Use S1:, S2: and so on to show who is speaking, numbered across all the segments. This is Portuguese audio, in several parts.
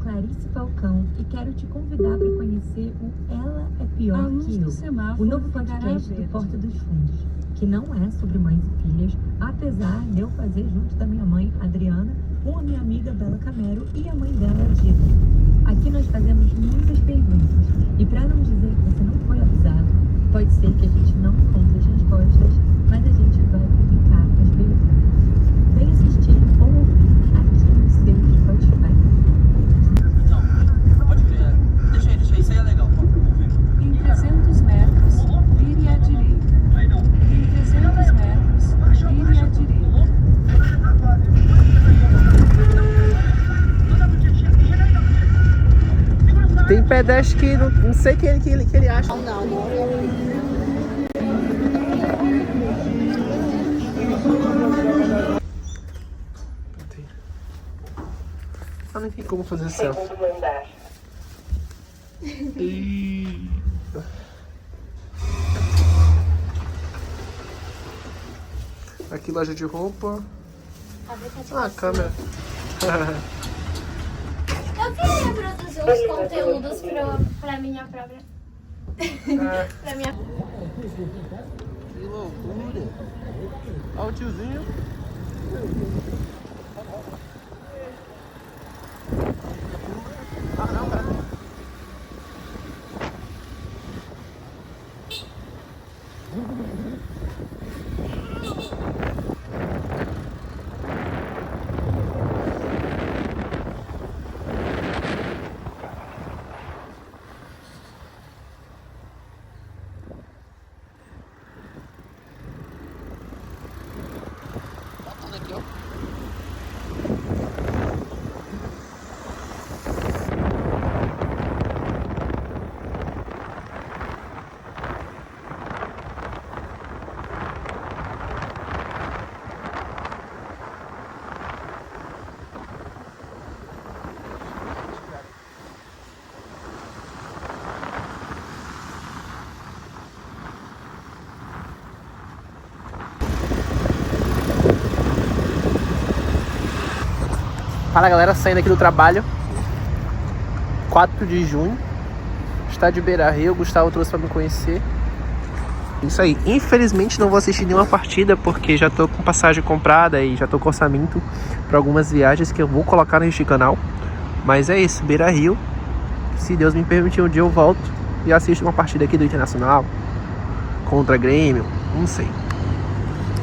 S1: Clarice Falcão e quero te convidar para conhecer o Ela é Pior Que Eu, o novo podcast do Porta dos Fundos, que não é sobre mães e filhas, apesar de eu fazer junto da minha mãe, Adriana, com a minha amiga Bela Camero e a mãe dela, Dita. Aqui nós fazemos muitas perguntas e para não dizer que você não foi avisado, pode ser que a gente não encontre as respostas, mas a gente vai publicar as perguntas. Vem assistir ou ouvir aqui no seu Spotify.
S2: Pode crer. Deixa aí, isso aí é legal.
S3: Em 300 metros, vire à direita. Em 300 metros, vire à direita.
S2: Tem pedestre que não sei quem ele acha. Não tem como fazer selfie. Aqui loja de roupa. Ah, câmera.
S4: Eu queria produzir uns conteúdos pra minha própria. Pra minha.
S2: Que loucura. Olha o tiozinho. Ah, não, cara. Fala galera, saindo aqui do trabalho, 4 de junho, estádio Beira-Rio, o Gustavo trouxe pra me conhecer. Isso aí, infelizmente não vou assistir nenhuma partida porque já tô com passagem comprada e já tô com orçamento para algumas viagens que eu vou colocar neste canal. Mas é isso, Beira-Rio, se Deus me permitir um dia eu volto e assisto uma partida aqui do Internacional, contra Grêmio, não sei.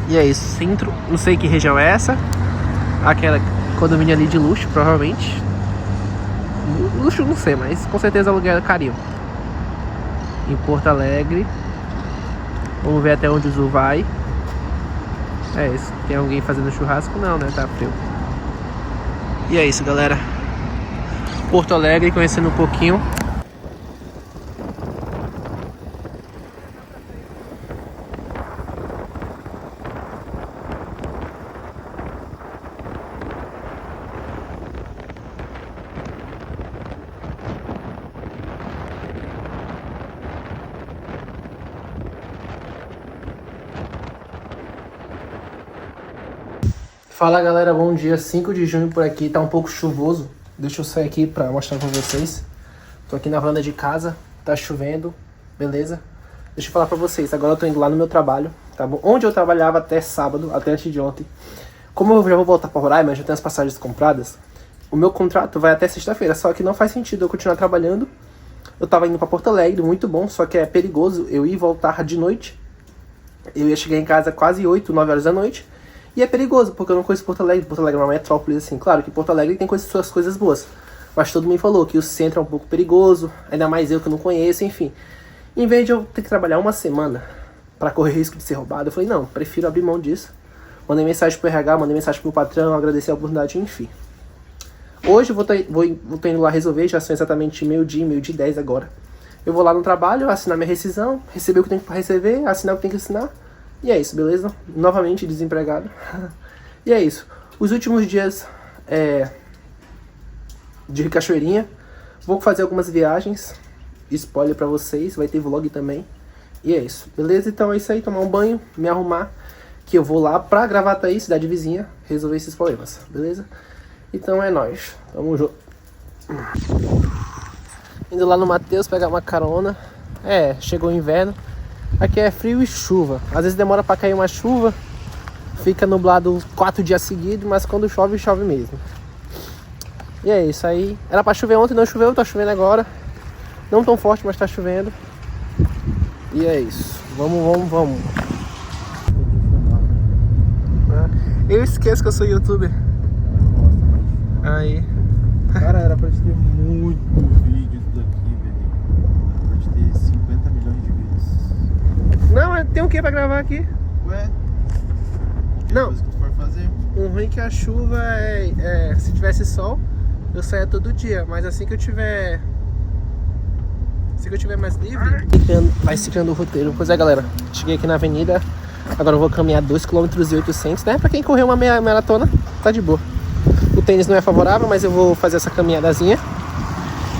S2: E é isso, centro, não sei que região é essa, aquela condomínio ali de luxo, provavelmente. Luxo não sei, mas com certeza aluguel carinho. Em Porto Alegre. Vamos ver até onde o Zu vai. É isso. Tem alguém fazendo churrasco? Não, né? Tá frio. E é isso, galera. Porto Alegre, conhecendo um pouquinho. Fala galera, bom dia, 5 de junho por aqui, tá um pouco chuvoso. Deixa eu sair aqui pra mostrar pra vocês. Tô aqui na varanda de casa, tá chovendo, beleza? Deixa eu falar pra vocês, agora eu tô indo lá no meu trabalho, tá bom? Onde eu trabalhava até sábado, até antes de ontem. Como eu já vou voltar pra Roraima, já tenho as passagens compradas, o meu contrato vai até sexta-feira, só que não faz sentido eu continuar trabalhando. Eu tava indo pra Porto Alegre, muito bom, só que é perigoso eu ir e voltar de noite. Eu ia chegar em casa quase 8, 9 horas da noite. E é perigoso, porque eu não conheço Porto Alegre. Porto Alegre é uma metrópole, assim. Claro que Porto Alegre tem suas coisas boas. Mas todo mundo falou que o centro é um pouco perigoso. Ainda mais eu que não conheço, enfim. Em vez de eu ter que trabalhar uma semana pra correr risco de ser roubado, eu falei, não, prefiro abrir mão disso. Mandei mensagem pro RH, mandei mensagem pro patrão, agradecer a oportunidade, enfim. Hoje eu vou indo lá resolver, já são exatamente meio-dia, 10 agora. Eu vou lá no trabalho, assinar minha rescisão, receber o que tem que receber, assinar o que tem que assinar. E é isso, beleza? Novamente desempregado. E é isso. Os últimos dias de Cachoeirinha. Vou fazer algumas viagens. Spoiler pra vocês. Vai ter vlog também. E é isso, beleza? Então é isso aí. Tomar um banho, me arrumar. Que eu vou lá pra Gravataí, cidade vizinha, resolver esses problemas, beleza? Então é nóis. Tamo junto. Indo lá no Mateus pegar uma carona. Chegou o inverno. Aqui é frio e chuva. Às vezes demora pra cair uma chuva. Fica nublado 4 dias seguidos, mas quando chove, chove mesmo. E é isso aí. Era pra chover ontem, não choveu, tá chovendo agora. Não tão forte, mas tá chovendo. E é isso. Vamos. Eu esqueço que eu sou youtuber. Aí.
S5: Cara, era pra te ter muito vídeo disso daqui, velho. Era pra te ter 50 milhões de vídeos.
S2: Não, mas tem o que pra gravar aqui?
S5: Ué? Qualquer
S2: Não.
S5: coisa que tu for fazer.
S2: O ruim é que a chuva se tivesse sol, eu saia todo dia. Mas assim que eu tiver mais livre, vai se criando o roteiro. Pois é, galera. Cheguei aqui na avenida. Agora eu vou caminhar 2,8 km, né? Pra quem correu uma meia maratona, tá de boa. O tênis não é favorável, mas eu vou fazer essa caminhadazinha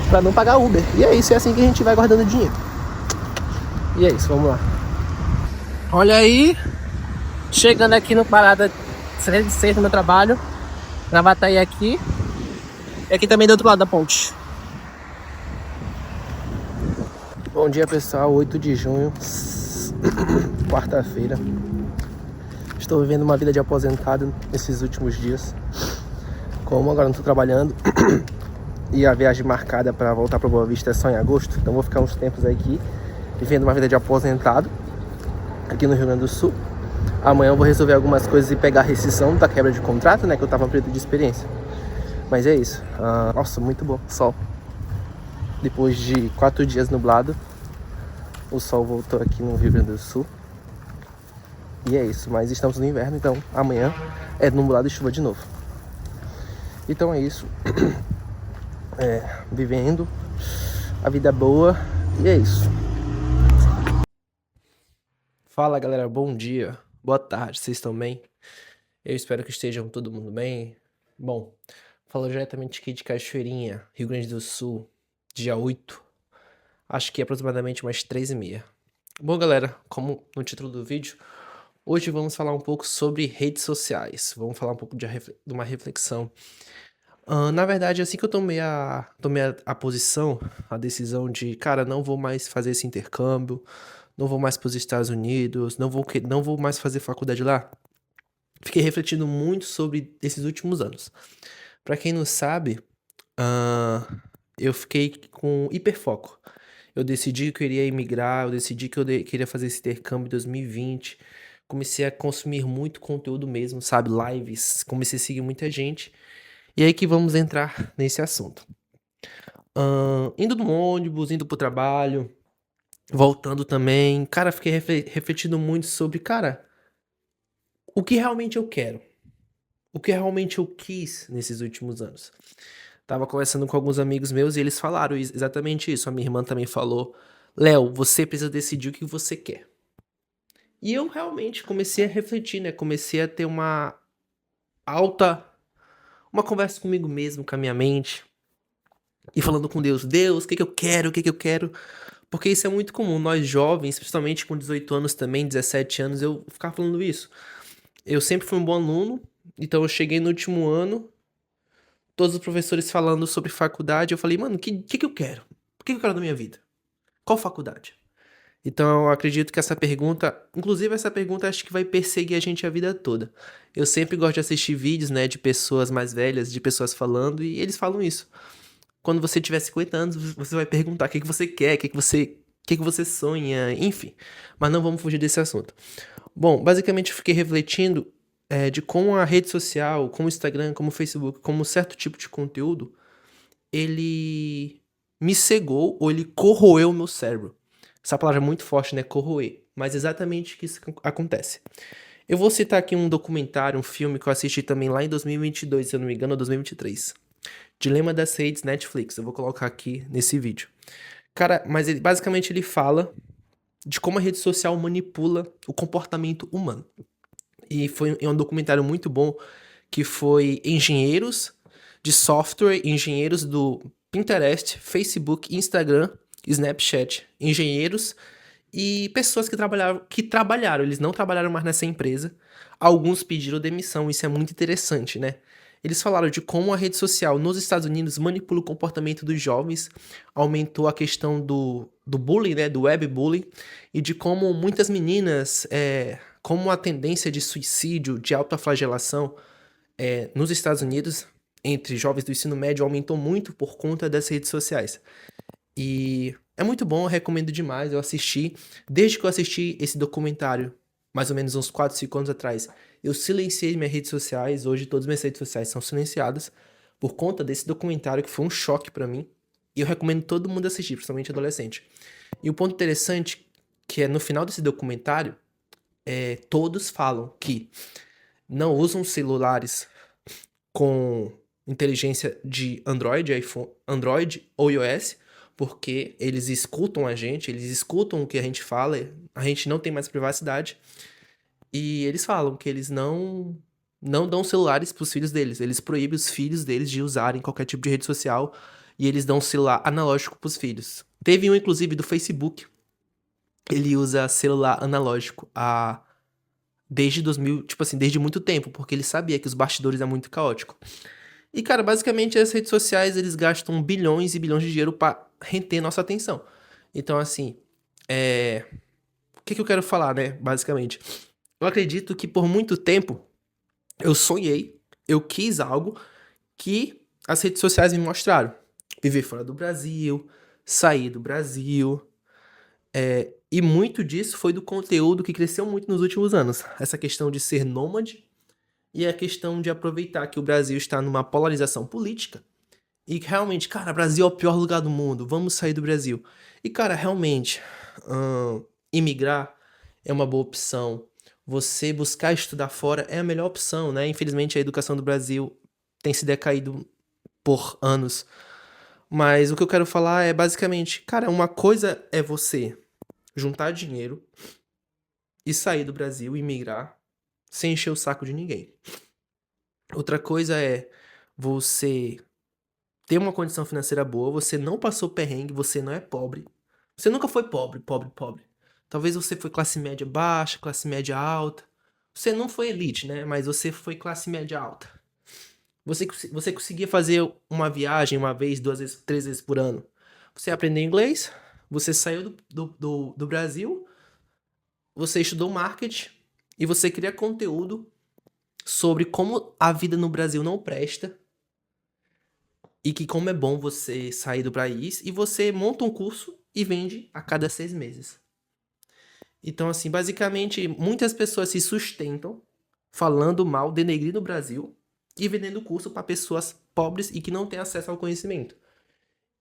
S2: pra não pagar Uber. E é isso, é assim que a gente vai guardando dinheiro. E é isso, vamos lá. Olha aí, chegando aqui no Parada 106 no meu trabalho. Gravataí aqui. E aqui também do outro lado da ponte. Bom dia, pessoal, 8 de junho, quarta-feira. Estou vivendo uma vida de aposentado nesses últimos dias. Como agora não estou trabalhando e a viagem marcada para voltar para Boa Vista é só em agosto, então vou ficar uns tempos aqui vivendo uma vida de aposentado aqui no Rio Grande do Sul. Amanhã eu vou resolver algumas coisas e pegar a rescisão da quebra de contrato, né, que eu estava preto de experiência. Mas é isso. Nossa, muito bom, sol. Depois de 4 dias nublado, o sol voltou aqui no Rio Grande do Sul. E é isso, mas estamos no inverno, então amanhã é nublado e chuva de novo. Então é isso. Vivendo a vida boa. E é isso. Fala, galera, bom dia. Boa tarde, vocês estão bem? Eu espero que estejam todo mundo bem. Bom, falo diretamente aqui de Cachoeirinha, Rio Grande do Sul, dia 8. Acho que é aproximadamente umas 3h30. Bom, galera, como no título do vídeo, hoje vamos falar um pouco sobre redes sociais. Vamos falar um pouco de uma reflexão. Na verdade, assim que eu tomei a posição, a decisão de, cara, não vou mais fazer esse intercâmbio, não vou mais para os Estados Unidos, não vou mais fazer faculdade lá, fiquei refletindo muito sobre esses últimos anos. Para quem não sabe, eu fiquei com hiperfoco. Eu decidi que eu iria emigrar, eu decidi que eu queria fazer esse intercâmbio em 2020. Comecei a consumir muito conteúdo mesmo, sabe? Lives, comecei a seguir muita gente. E aí que vamos entrar nesse assunto. Indo no ônibus, indo pro trabalho, voltando também. Cara, fiquei refletindo muito sobre, cara, o que realmente eu quero. O que realmente eu quis nesses últimos anos. Tava conversando com alguns amigos meus e eles falaram exatamente isso. A minha irmã também falou, Léo, você precisa decidir o que você quer. E eu realmente comecei a refletir, né? Comecei a ter uma conversa comigo mesmo, com a minha mente. E falando com Deus, o que eu quero, o que eu quero. Porque isso é muito comum, nós jovens, principalmente com 18 anos também, 17 anos, eu ficava falando isso. Eu sempre fui um bom aluno, então eu cheguei no último ano, todos os professores falando sobre faculdade, eu falei, mano, o que eu quero? O que eu quero da minha vida? Qual faculdade? Então eu acredito que essa pergunta, inclusive essa pergunta acho que vai perseguir a gente a vida toda. Eu sempre gosto de assistir vídeos, né, de pessoas mais velhas, de pessoas falando, e eles falam isso. Quando você tiver 50 anos, você vai perguntar o que você quer, o que você sonha, enfim. Mas não vamos fugir desse assunto. Bom, basicamente eu fiquei refletindo de como a rede social, como o Instagram, como o Facebook, como um certo tipo de conteúdo, ele me cegou ou ele corroeu o meu cérebro. Essa palavra é muito forte, né? Corroer. Mas exatamente que isso acontece. Eu vou citar aqui um documentário, um filme que eu assisti também lá em 2022, se eu não me engano, ou 2023. Dilema das Redes, Netflix. Eu vou colocar aqui nesse vídeo. Cara, mas basicamente ele fala de como a rede social manipula o comportamento humano. E foi um documentário muito bom que foi engenheiros de software, engenheiros do Pinterest, Facebook, Instagram, Snapchat, engenheiros e pessoas que trabalharam, eles não trabalharam mais nessa empresa. Alguns pediram demissão, isso é muito interessante, né? Eles falaram de como a rede social nos Estados Unidos manipula o comportamento dos jovens, aumentou a questão do bullying, né, do webbullying, e de como muitas meninas, como a tendência de suicídio, de autoflagelação nos Estados Unidos, entre jovens do ensino médio, aumentou muito por conta das redes sociais. E é muito bom, eu recomendo demais, eu assisti. Desde que eu assisti esse documentário, mais ou menos uns 4, 5 anos atrás, eu silenciei minhas redes sociais. Hoje todas as minhas redes sociais são silenciadas por conta desse documentário que foi um choque pra mim. E eu recomendo todo mundo assistir, principalmente adolescente. E o ponto interessante, que é no final desse documentário, todos falam que não usam celulares com inteligência de Android, iPhone, Android ou iOS, porque eles escutam a gente, eles escutam o que a gente fala, a gente não tem mais privacidade. E eles falam que eles não dão celulares pros filhos deles. Eles proíbem os filhos deles de usarem qualquer tipo de rede social e eles dão um celular analógico pros filhos. Teve um, inclusive, do Facebook. Ele usa celular analógico desde 2000, tipo assim, desde muito tempo, porque ele sabia que os bastidores é muito caótico. E, cara, basicamente as redes sociais, eles gastam bilhões e bilhões de dinheiro pra reter nossa atenção. Então, assim, o que eu quero falar, né, basicamente? Eu acredito que por muito tempo eu sonhei, eu quis algo que as redes sociais me mostraram. Viver fora do Brasil, sair do Brasil. E muito disso foi do conteúdo que cresceu muito nos últimos anos. Essa questão de ser nômade e a questão de aproveitar que o Brasil está numa polarização política e que realmente, cara, o Brasil é o pior lugar do mundo, vamos sair do Brasil. E, cara, realmente, imigrar é uma boa opção. Você buscar estudar fora é a melhor opção, né? Infelizmente, a educação do Brasil tem se decaído por anos. Mas o que eu quero falar é basicamente, cara, uma coisa é você juntar dinheiro e sair do Brasil e migrar sem encher o saco de ninguém. Outra coisa é você ter uma condição financeira boa, você não passou perrengue, você não é pobre. Você nunca foi pobre. Talvez você foi classe média baixa, classe média alta. Você não foi elite, né? Mas você foi classe média alta. Você conseguia fazer uma viagem uma vez, 2 vezes, 3 vezes por ano. Você aprendeu inglês, você saiu do Brasil, você estudou marketing e você cria conteúdo sobre como a vida no Brasil não presta e que como é bom você sair do país, e você monta um curso e vende a cada 6 meses. Então, assim, basicamente, muitas pessoas se sustentam falando mal, denegrindo o Brasil e vendendo curso para pessoas pobres e que não têm acesso ao conhecimento.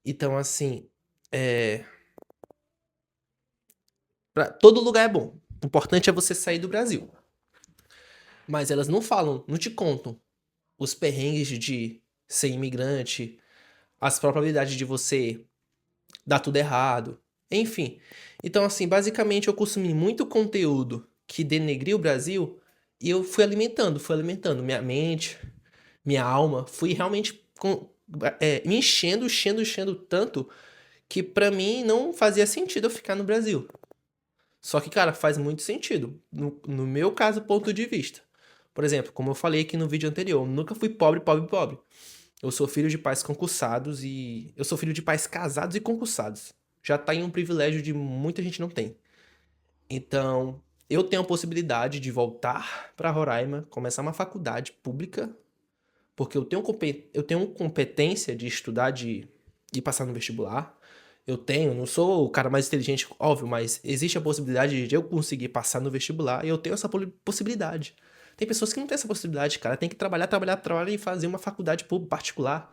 S2: Então, assim, todo lugar é bom. O importante é você sair do Brasil. Mas elas não falam, não te contam os perrengues de ser imigrante, as probabilidades de você dar tudo errado, enfim. Então, assim, basicamente eu consumi muito conteúdo que denegria o Brasil e eu fui alimentando minha mente, minha alma, fui realmente me enchendo tanto que pra mim não fazia sentido eu ficar no Brasil. Só que, cara, faz muito sentido, no meu caso, ponto de vista. Por exemplo, como eu falei aqui no vídeo anterior, eu nunca fui pobre. Eu sou filho de pais concursados e eu sou filho de pais casados e concursados. Já tá em um privilégio de muita gente não tem. Então, eu tenho a possibilidade de voltar para Roraima, começar uma faculdade pública, porque eu tenho competência de estudar, de passar no vestibular. Não sou o cara mais inteligente, óbvio, mas existe a possibilidade de eu conseguir passar no vestibular e eu tenho essa possibilidade. Tem pessoas que não têm essa possibilidade, cara. Tem que trabalhar e fazer uma faculdade particular.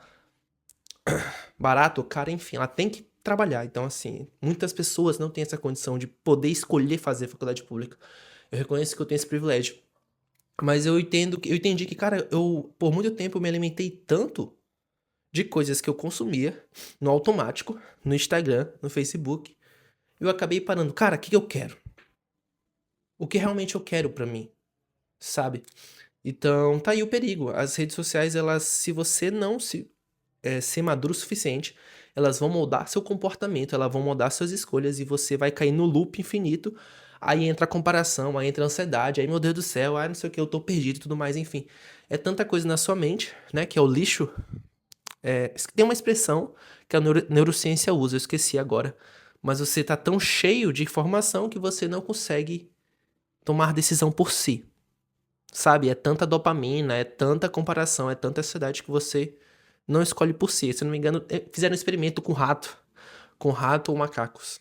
S2: Barato, cara, enfim, ela tem que trabalhar. Então, assim, muitas pessoas não têm essa condição de poder escolher fazer faculdade pública. Eu reconheço que eu tenho esse privilégio. Mas eu entendi que, cara, por muito tempo eu me alimentei tanto de coisas que eu consumia no automático, no Instagram, no Facebook. Eu acabei parando, cara, o que eu quero? O que realmente eu quero pra mim? Sabe? Então, tá aí o perigo. As redes sociais, elas, se você não ser maduro o suficiente, elas vão moldar seu comportamento, elas vão moldar suas escolhas e você vai cair no loop infinito Aí entra a comparação, aí entra a ansiedade, aí meu Deus do céu, não sei o que, eu tô perdido e tudo mais, enfim. É tanta coisa na sua mente, né, que é o lixo. Tem uma expressão que a neurociência usa, eu esqueci agora. Mas você tá tão cheio de informação que você não consegue tomar decisão por si. Sabe? É tanta dopamina, é tanta comparação, é tanta ansiedade que você não escolhe por si. Se eu não me engano, fizeram um experimento com rato ou macacos.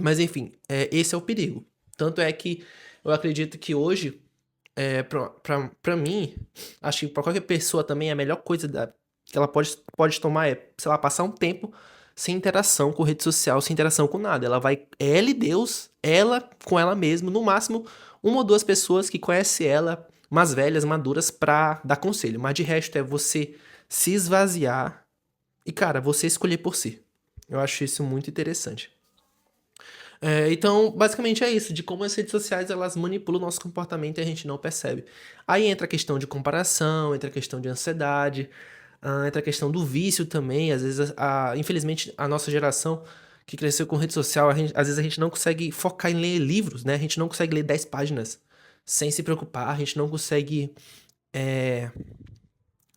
S2: Mas enfim, esse é o perigo. Tanto é que eu acredito que hoje, pra mim, acho que pra qualquer pessoa também, a melhor coisa que ela pode tomar é, sei lá, passar um tempo sem interação com rede social, sem interação com nada. Ela e Deus, ela com ela mesma, no máximo, uma ou duas pessoas que conhecem ela, umas velhas, maduras, pra dar conselho. Mas de resto é você se esvaziar e, cara, você escolher por si. Eu acho isso muito interessante. Então, basicamente é isso, de como as redes sociais elas manipulam o nosso comportamento e a gente não percebe. Aí entra a questão de comparação, entra a questão de ansiedade, entra a questão do vício também. Às vezes, infelizmente, a nossa geração que cresceu com rede social, às vezes a gente não consegue focar em ler livros, né? A gente não consegue ler 10 páginas sem se preocupar, a gente não consegue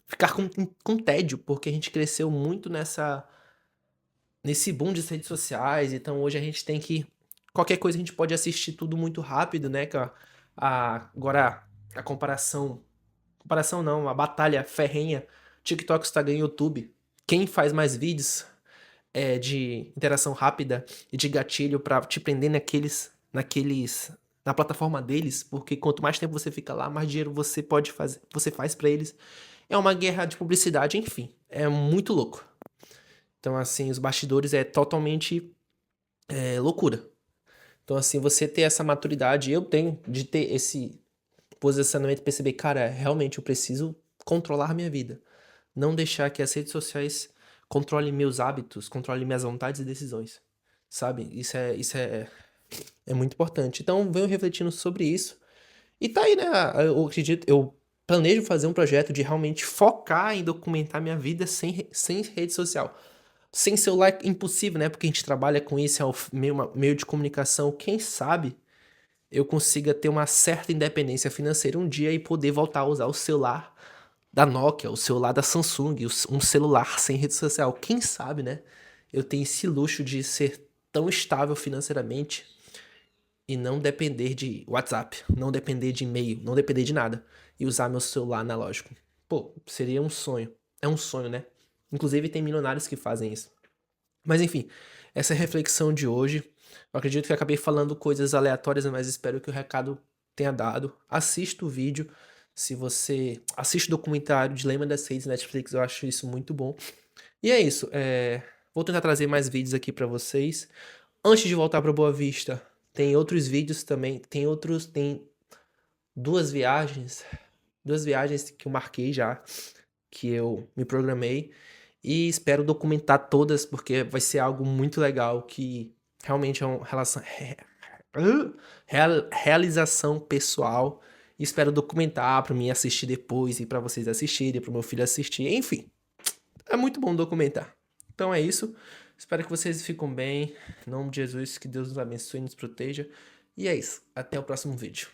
S2: ficar com tédio, porque a gente cresceu muito nesse boom de redes sociais. Então hoje a gente tem que qualquer coisa a gente pode assistir tudo muito rápido, né? Agora a comparação não, a batalha ferrenha, TikTok, Instagram e YouTube. Quem faz mais vídeos de interação rápida e de gatilho pra te prender na plataforma deles, porque quanto mais tempo você fica lá, mais dinheiro você faz pra eles. É uma guerra de publicidade, enfim, é muito louco. Então, assim, os bastidores é totalmente loucura. Então, assim, você ter essa maturidade, eu tenho de ter esse posicionamento e perceber, cara, realmente eu preciso controlar minha vida. Não deixar que as redes sociais controlem meus hábitos, controlem minhas vontades e decisões. Sabe? Isso é muito importante. Então, venho refletindo sobre isso. E tá aí, né? Eu planejo fazer um projeto de realmente focar em documentar minha vida sem rede social. Sem celular é impossível, né? Porque a gente trabalha com isso, é um meio de comunicação. Quem sabe eu consiga ter uma certa independência financeira um dia e poder voltar a usar o celular da Nokia, o celular da Samsung, um celular sem rede social. Quem sabe, né? Eu tenho esse luxo de ser tão estável financeiramente e não depender de WhatsApp, não depender de e-mail, não depender de nada e usar meu celular analógico. Pô, seria um sonho. É um sonho, né? Inclusive tem milionários que fazem isso. Mas enfim, essa é a reflexão de hoje. Eu acredito que eu acabei falando coisas aleatórias, mas espero que o recado tenha dado. Assista o vídeo. Se você assiste o documentário Dilema das Redes Netflix, eu acho isso muito bom. E é isso. Vou tentar trazer mais vídeos aqui pra vocês. Antes de voltar pra Boa Vista, tem outros vídeos também. Tem duas viagens que eu marquei já, que eu me programei. E espero documentar todas, porque vai ser algo muito legal, que realmente é uma realização pessoal. E espero documentar para mim assistir depois e para vocês assistirem, para o meu filho assistir. Enfim, é muito bom documentar. Então é isso. Espero que vocês fiquem bem. Em nome de Jesus, que Deus nos abençoe e nos proteja. E é isso. Até o próximo vídeo.